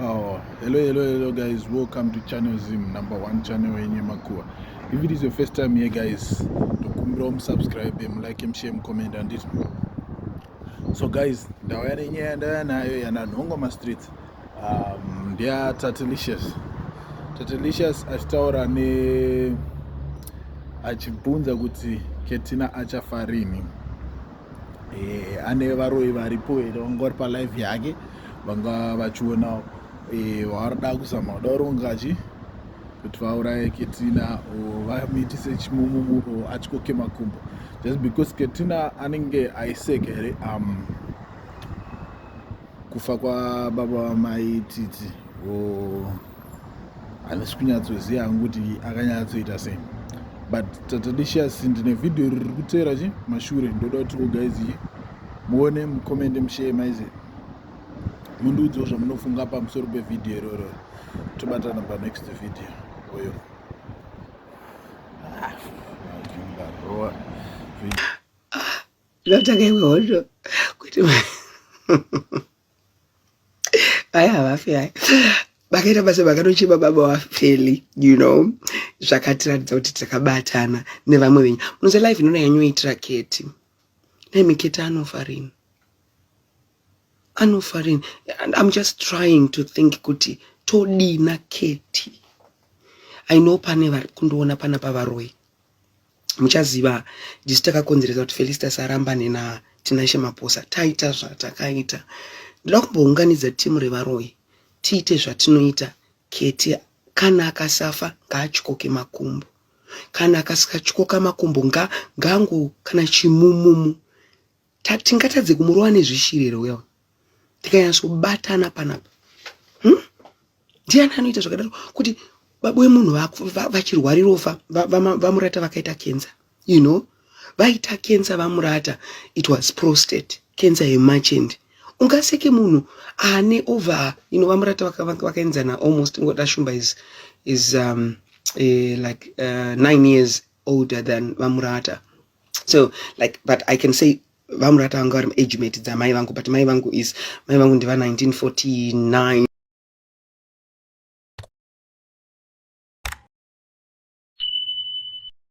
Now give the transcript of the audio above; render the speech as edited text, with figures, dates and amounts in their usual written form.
Oh, hello guys, welcome to channel Zim, number one channel in Makua. If it is your first time here guys, subscribe, like, share, comment and this. So guys, na Nongoma Street. They are Tatalicious. Tatalicious achitaura ne achibvunza kuti Ketina achafarini. Ane varoi varipo ngori pa live yake vanga vachiona varida kuzama kudarongachi kuti vauraye Ketina vamitise chimumumu achikoke makumbo, just because Ketina anenge aiseke here kufa kwababa vamai Titi handisi kunyatsoziva kuti akanyatsoita sei, but Tatalicious ndine video riri kuteera mashure. Ndoda kuti guys muone, mukomende, mushare maize, mundiudzewo zvamunofunga pamusoro pevidhio iroro. Tobatana pa next video. Oyo lotake kuti aya vafai vakaita basa vakanochiva baba wafeli, zvakatiratidza kuti takabatana nevamwe venyu. Munoza life inona yanyoitira Keti nemi Keti anofarini. And I'm just trying to think kuti todina Keti. I know pane vari kundoona pana pavaroi muchaziva ndisi takakonzeresa kuti Felistas arambane na Tinashe Maposa. Taita zvatakaita, ndoda kumbounganidza timu revaroi tiite zvatinoita. Keti kana akasafa ngaachikoke makumbo, kana akasakachikoka makumbo ngangu kana chimumumu tingatadze kumurova nezvishiriro wewo tikanyatsobatana panapa. Ndiani anoita zvakadaro kuti baba wemunhu vachirwarira rofa vamurata vakaita kenza, vaita kenza vamurata, it was prostate cancer yemerchant. Ungaseke munhu ane over vamurata vakaenzana almost ngoda shumba is like 9 years older than vamurata. So like, but I can say vamurata vanga vari age mate dzamai vangu, but mai vangu ndiva 1949.